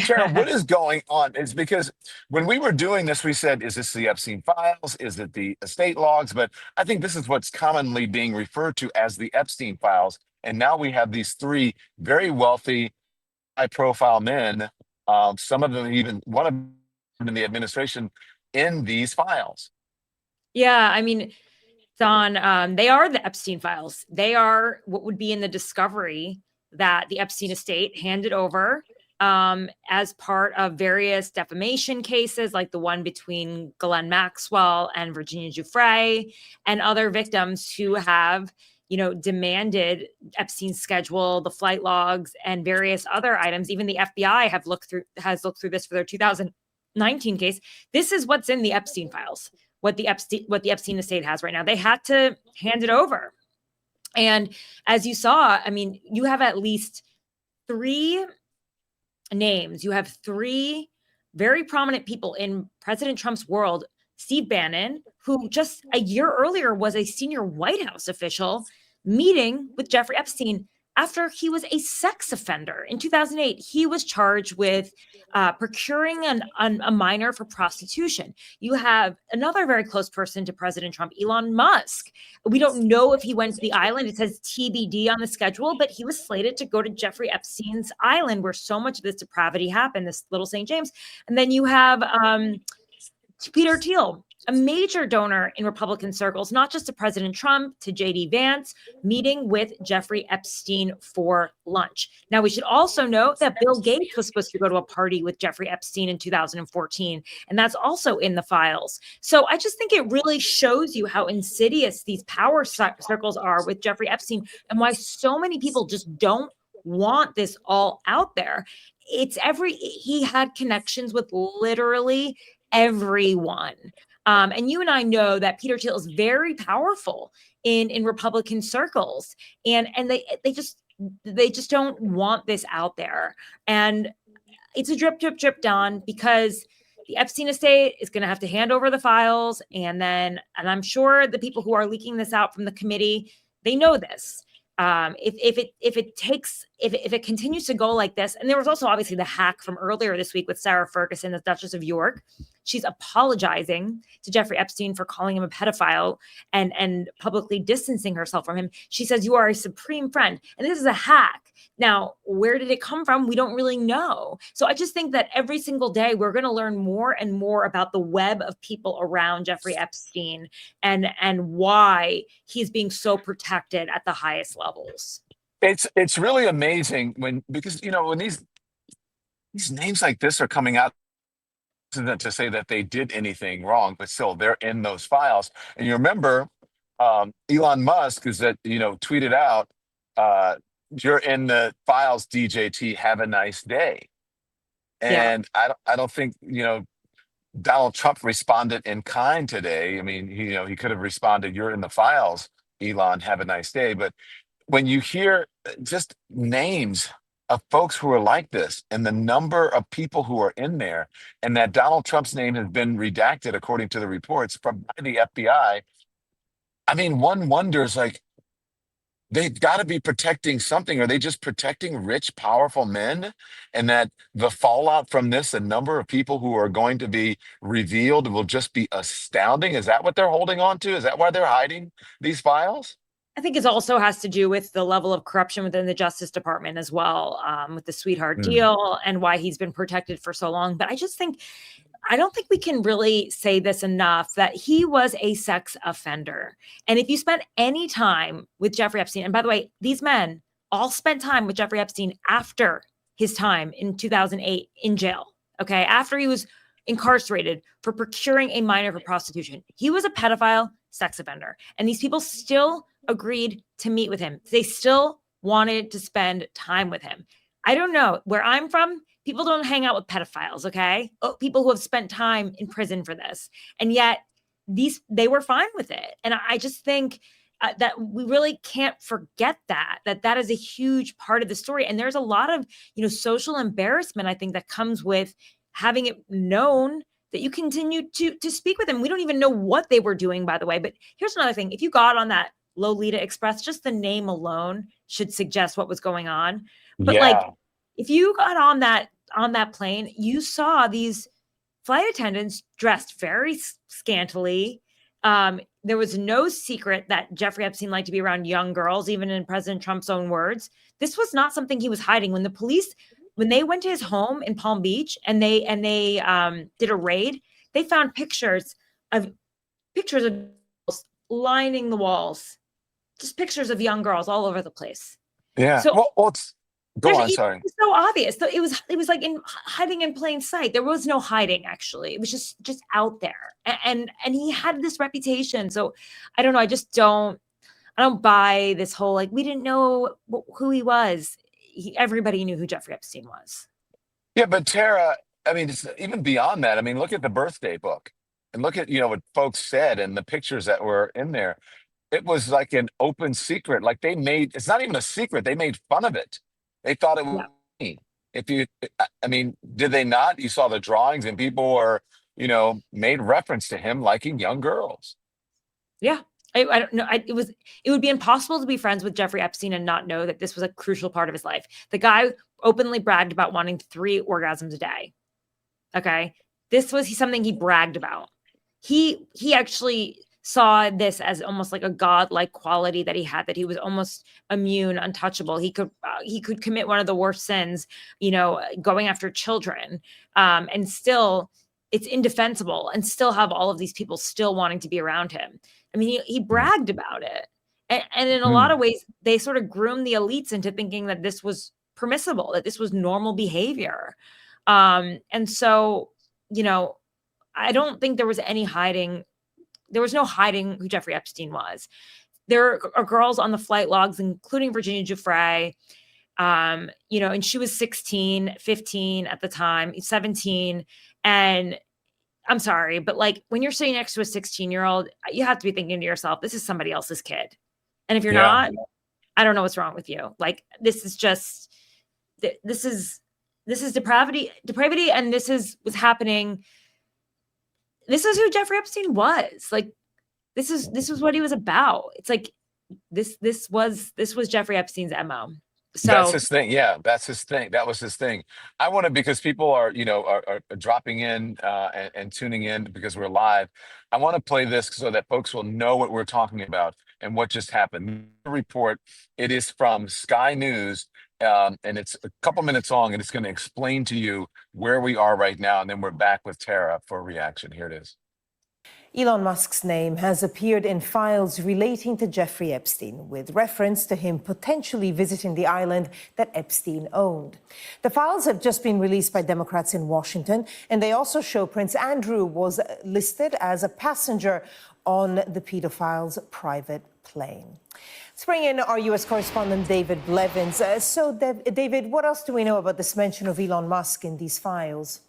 Tara, what is going on? It's because when we were doing this, we said, is this the Epstein files? Is it the estate logs? But I think this is what's commonly being referred to as the Epstein files. And now we have these three very wealthy, high profile men, some of them, even one of them in the administration, in these files. Yeah, I mean, Don, they are the Epstein files. They are what would be in the discovery that the Epstein estate handed over as part of various defamation cases, like the one between Ghislaine Maxwell and Virginia Giuffre, and other victims who have, demanded Epstein's schedule, the flight logs, and various other items. Even the FBI has looked through this for their 2019 case. This is what's in the Epstein files. What the Epstein estate has right now. They had to hand it over. And as you saw, I mean, you have at least three names. You have three very prominent people in President Trump's world. Steve Bannon, who just a year earlier was a senior White House official, meeting with Jeffrey Epstein after he was a sex offender. In 2008, he was charged with procuring a minor for prostitution. You have another very close person to President Trump, Elon Musk. We don't know if he went to the island. It says TBD on the schedule, but he was slated to go to Jeffrey Epstein's island, where so much of this depravity happened, this little St. James. And then you have Peter Thiel, a major donor in Republican circles, not just to President Trump, to J.D. Vance, meeting with Jeffrey Epstein for lunch. Now, we should also note that Bill Gates was supposed to go to a party with Jeffrey Epstein in 2014, and that's also in the files. So I just think it really shows you how insidious these power circles are with Jeffrey Epstein, and why so many people just don't want this all out there. He had connections with literally everyone. And you and I know that Peter Thiel is very powerful in Republican circles, and they just don't want this out there. And it's a drip, drip, drip, Don, because the Epstein estate is going to have to hand over the files, and I'm sure the people who are leaking this out from the committee, they know this. If it continues to go like this, and there was also obviously the hack from earlier this week with Sarah Ferguson, the Duchess of York. She's apologizing to Jeffrey Epstein for calling him a pedophile and publicly distancing herself from him. She says, "You are a supreme friend." And this is a hack. Now, where did it come from? We don't really know. So I just think that every single day we're going to learn more and more about the web of people around Jeffrey Epstein and why he's being so protected at the highest levels. It's really amazing because when these names like this are coming out to say that they did anything wrong, but still they're in those files. And you remember Elon Musk is that tweeted out, "You're in the files, DJT. Have a nice day." And yeah. I don't think Donald Trump responded in kind today. I mean, he could have responded, "You're in the files, Elon. Have a nice day." But when you hear just names of folks who are like this and the number of people who are in there, and that Donald Trump's name has been redacted according to the reports by the FBI, I mean, one wonders, like, they've got to be protecting something. Are they just protecting rich, powerful men? And that the fallout from this, the number of people who are going to be revealed, will just be astounding? Is that what they're holding on to? Is that why they're hiding these files? I think it also has to do with the level of corruption within the Justice Department as well, with the sweetheart deal and why he's been protected for so long. But I don't think we can really say this enough, that he was a sex offender. And if you spent any time with Jeffrey Epstein, and by the way, these men all spent time with Jeffrey Epstein after his time in 2008 in jail, okay, after he was incarcerated for procuring a minor for prostitution. He was a pedophile sex offender. And these people still agreed to meet with him. They still wanted to spend time with him. I don't know. Where I'm from, people don't hang out with pedophiles, okay? People who have spent time in prison for this. And yet they were fine with it. And I just think that we really can't forget that is a huge part of the story. And there's a lot of, social embarrassment, I think, that comes with having it known that you continue to speak with them. We don't even know what they were doing, by the way. But here's another thing. If you got on that Lolita Express, just the name alone should suggest what was going on. But if you got on that on that plane, you saw these flight attendants dressed very scantily. There was no secret that Jeffrey Epstein liked to be around young girls, even in President Trump's own words. This was not something he was hiding. When the police, when they went to his home in Palm Beach and they did a raid, they found pictures of girls lining the walls, just pictures of young girls all over the place. Yeah. So Well, go on. Sorry. it's so obvious. So it was like hiding in plain sight. There was no hiding, actually. It was just out there. And he had this reputation. So I don't know. I don't buy this whole, like, we didn't know who he was. Everybody knew who Jeffrey Epstein was. Yeah, but Tara, I mean, it's even beyond that. I mean, look at the birthday book and look at, what folks said and the pictures that were in there. It was like an open secret. Like it's not even a secret. They made fun of it. They thought it was Yeah. funny. If you, I mean, did they not? You saw the drawings and people were, made reference to him liking young girls. Yeah. I don't know. It would be impossible to be friends with Jeffrey Epstein and not know that this was a crucial part of his life. The guy openly bragged about wanting 3 orgasms a day. Okay. This was something he bragged about. He actually saw this as almost like a godlike quality that he had, that he was almost immune, untouchable. He could commit one of the worst sins, going after children, and still it's indefensible, and still have all of these people still wanting to be around him. I mean, he bragged about it. And in a lot of ways, they sort of groomed the elites into thinking that this was permissible, that this was normal behavior. And so, I don't think there was any hiding. There was no hiding who Jeffrey Epstein was. There are girls on the flight logs, including Virginia Giuffre, and she was 16, 15 at the time, 17. And I'm sorry, but like, when you're sitting next to a 16-year-old, you have to be thinking to yourself, this is somebody else's kid. And if you're not, I don't know what's wrong with you. Like, this is depravity. And this was happening. This is who Jeffrey Epstein was. Like, this is what he was about. It's like, this was Jeffrey Epstein's MO. So That's his thing. Yeah, that's his thing. That was his thing. I want to, because people are, are dropping in and tuning in because we're live. I want to play this so that folks will know what we're talking about and what just happened. The report, it is from Sky News, and it's a couple minutes long, and it's going to explain to you where we are right now. And then we're back with Tara for a reaction. Here it is. Elon Musk's name has appeared in files relating to Jeffrey Epstein, with reference to him potentially visiting the island that Epstein owned. The files have just been released by Democrats in Washington, and they also show Prince Andrew was listed as a passenger on the pedophile's private plane. Let's bring in our U.S. correspondent, David Blevins. David, what else do we know about this mention of Elon Musk in these files?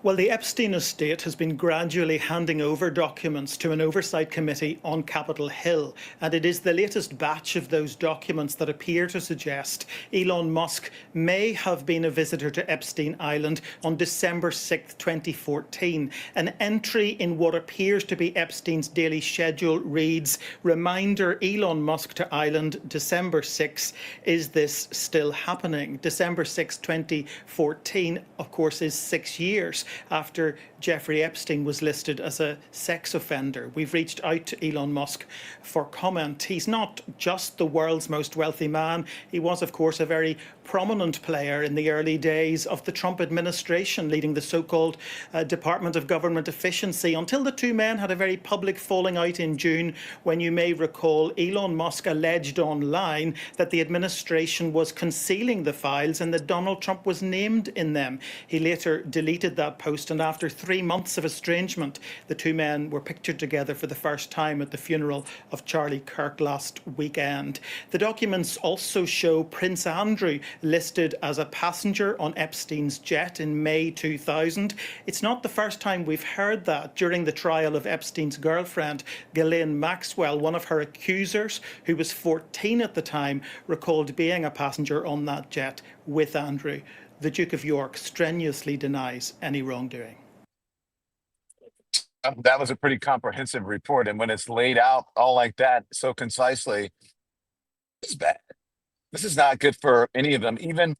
Well, the Epstein estate has been gradually handing over documents to an oversight committee on Capitol Hill, and it is the latest batch of those documents that appear to suggest Elon Musk may have been a visitor to Epstein Island on December 6, 2014. An entry in what appears to be Epstein's daily schedule reads, "Reminder, Elon Musk to island, December 6. Is this still happening?" December 6, 2014, of course, is 6 years after Jeffrey Epstein was listed as a sex offender. We've reached out to Elon Musk for comment. He's not just the world's most wealthy man. He was, of course, a very prominent player in the early days of the Trump administration, leading the so-called Department of Government Efficiency, until the two men had a very public falling out in June, when, you may recall, Elon Musk alleged online that the administration was concealing the files and that Donald Trump was named in them. He later deleted that post, and after 3 months of estrangement, the two men were pictured together for the first time at the funeral of Charlie Kirk last weekend. The documents also show Prince Andrew listed as a passenger on Epstein's jet in May 2000. It's not the first time we've heard that. During the trial of Epstein's girlfriend, Ghislaine Maxwell, one of her accusers, who was 14 at the time, recalled being a passenger on that jet with Andrew. The Duke of York strenuously denies any wrongdoing. That was a pretty comprehensive report. And when it's laid out all like that, so concisely, it's bad. This is not good for any of them. Even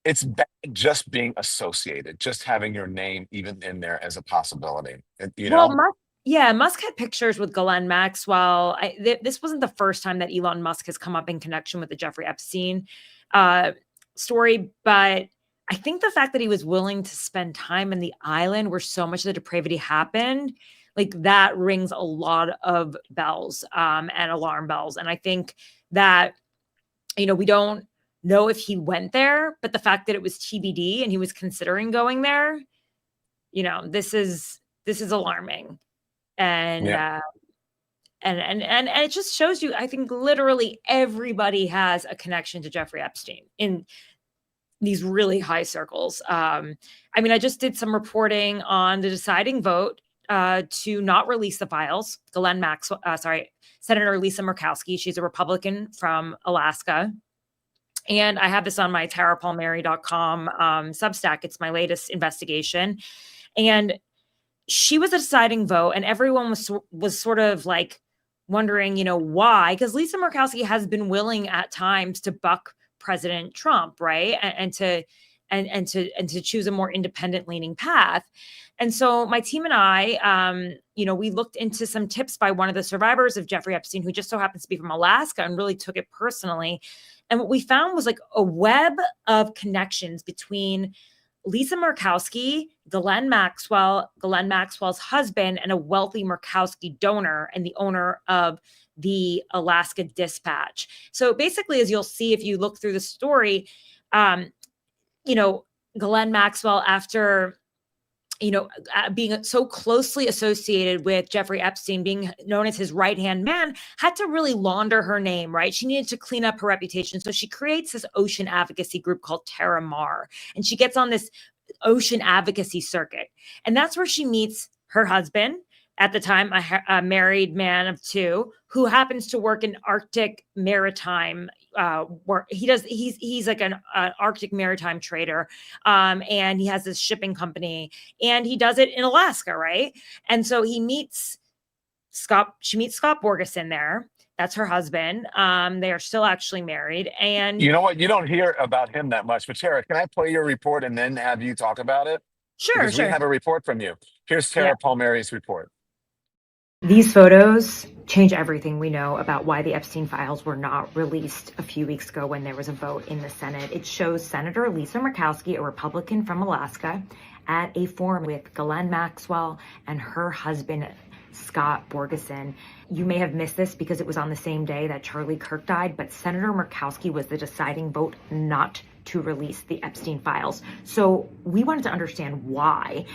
it's bad just being associated, just having your name even in there as a possibility. You Well, know? Musk had pictures with Ghislaine Maxwell. This wasn't the first time that Elon Musk has come up in connection with the Jeffrey Epstein story, but I think the fact that he was willing to spend time in the island where so much of the depravity happened, like that rings a lot of bells and alarm bells. And I think that, we don't know if he went there, but the fact that it was TBD and he was considering going there, this is alarming. And Yeah. and it just shows you, I think literally everybody has a connection to Jeffrey Epstein in these really high circles. I just did some reporting on the deciding vote to not release the files. Senator Lisa Murkowski, she's a Republican from Alaska. And I have this on my TaraPalmeri.com Substack. It's my latest investigation. And she was a deciding vote, and everyone was sort of like wondering, why? Because Lisa Murkowski has been willing at times to buck President Trump, right, and to choose a more independent leaning path. And so my team and I, we looked into some tips by one of the survivors of Jeffrey Epstein, who just so happens to be from Alaska and really took it personally. And what we found was like a web of connections between Lisa Murkowski, Ghislaine Maxwell's husband, and a wealthy Murkowski donor and the owner of the Alaska Dispatch. So basically, as you'll see if you look through the story, Ghislaine Maxwell, after being so closely associated with Jeffrey Epstein, being known as his right-hand man, had to really launder her name, right? She needed to clean up her reputation. So she creates this ocean advocacy group called Tara Mar, and she gets on this ocean advocacy circuit. And that's where she meets her husband, at the time, a married man of two, who happens to work in Arctic maritime work. He's like an Arctic maritime trader, and he has this shipping company, and he does it in Alaska, right? And so he meets Scott. She meets Scott Borgeson there. That's her husband. They are still actually married. And You know what? You don't hear about him that much. But Tara, can I play your report and then have you talk about it? sure. Because we have a report from you. Here's Yeah. Tara Palmeri's report. These photos change everything we know about why the Epstein files were not released a few weeks ago when there was a vote in the Senate. It shows Senator Lisa Murkowski, a Republican from Alaska, at a forum with Ghislaine Maxwell and her husband, Scott Borgeson. You may have missed this because it was on the same day that Charlie Kirk died, but Senator Murkowski was the deciding vote not to release the Epstein files. So we wanted to understand why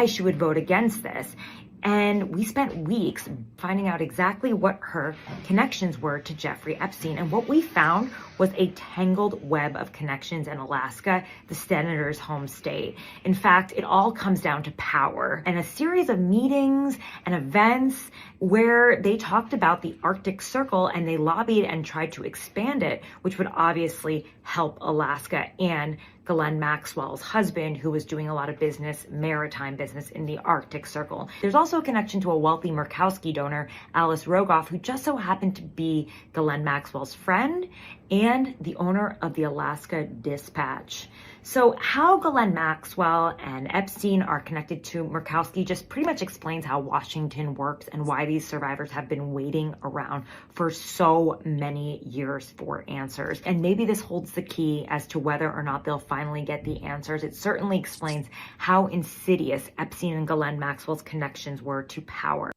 she would vote against this. And we spent weeks finding out exactly what her connections were to Jeffrey Epstein. And what we found was a tangled web of connections in Alaska, the senator's home state. In fact, it all comes down to power and a series of meetings and events where they talked about the Arctic Circle, and they lobbied and tried to expand it, which would obviously help Alaska and Ghislaine Maxwell's husband, who was doing a lot of business, maritime business in the Arctic Circle. There's also a connection to a wealthy Murkowski donor, Alice Rogoff, who just so happened to be Ghislaine Maxwell's friend and the owner of the Alaska Dispatch. So how Ghislaine Maxwell and Epstein are connected to Murkowski just pretty much explains how Washington works and why these survivors have been waiting around for so many years for answers. And maybe this holds the key as to whether or not they'll finally get the answers. It certainly explains how insidious Epstein and Ghislaine Maxwell's connections were to power.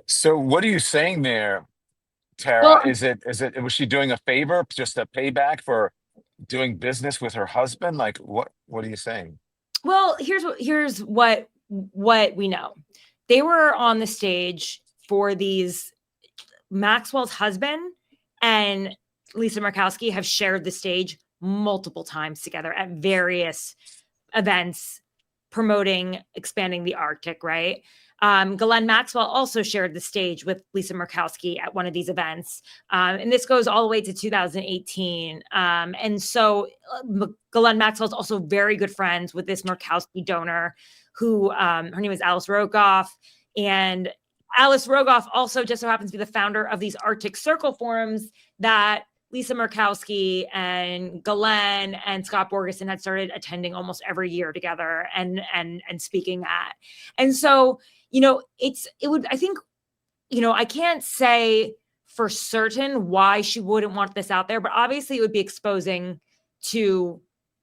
So what are you saying there, Tara? Well, Was she doing a favor, just a payback for doing business with her husband? Like, what are you saying? Well, here's what we know. They were on the stage for these. Maxwell's husband and Lisa Murkowski have shared the stage multiple times together at various events promoting expanding the Arctic, right? Ghislaine Maxwell also shared the stage with Lisa Murkowski at one of these events. And this goes all the way to 2018. And so Ghislaine Maxwell is also very good friends with this Murkowski donor who her name is Alice Rogoff. And Alice Rogoff also just so happens to be the founder of these Arctic Circle forums that Lisa Murkowski and Glenn and Scott Borgeson had started attending almost every year together and speaking at. And so, I think, I can't say for certain why she wouldn't want this out there, but obviously it would be exposing to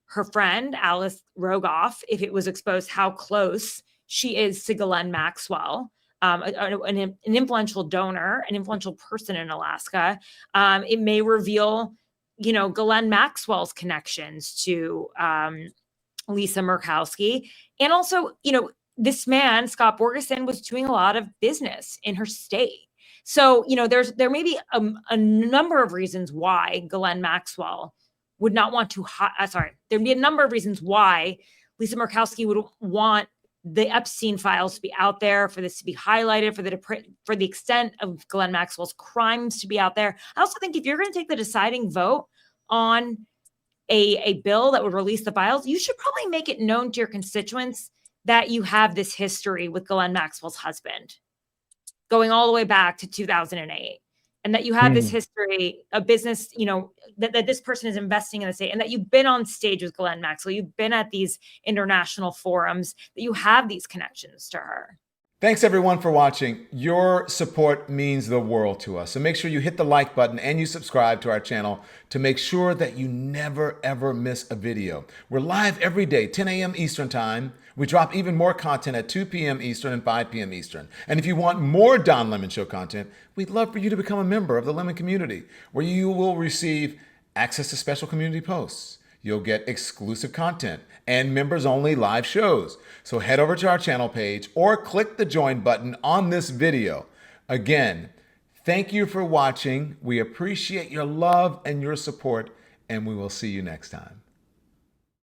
her friend, Alice Rogoff, if it was exposed how close she is to Ghislaine Maxwell, an influential donor, an influential person in Alaska. It may reveal, Ghislaine Maxwell's connections to Lisa Murkowski. And also, this man, Scott Borgeson, was doing a lot of business in her state. So, there may be a number of reasons why Ghislaine Maxwell would not want to, there'd be a number of reasons why Lisa Murkowski would want the Epstein files to be out there, for this to be highlighted, for the extent of Ghislaine Maxwell's crimes to be out there. I also think if you're going to take the deciding vote on a bill that would release the files, you should probably make it known to your constituents that you have this history with Ghislaine Maxwell's husband, going all the way back to 2008. And that you have this history of business, that this person is investing in the state, and that you've been on stage with Ghislaine Maxwell, you've been at these international forums, that you have these connections to her. Thanks everyone for watching. Your support means the world to us. So make sure you hit the like button and you subscribe to our channel to make sure that you never ever miss a video. We're live every day, 10 a.m. Eastern time. We drop even more content at 2 p.m. Eastern and 5 p.m. Eastern. And if you want more Don Lemon Show content, we'd love for you to become a member of the Lemon community, where you will receive access to special community posts. You'll get exclusive content and members-only live shows. So head over to our channel page or click the join button on this video. Again, thank you for watching. We appreciate your love and your support, and we will see you next time.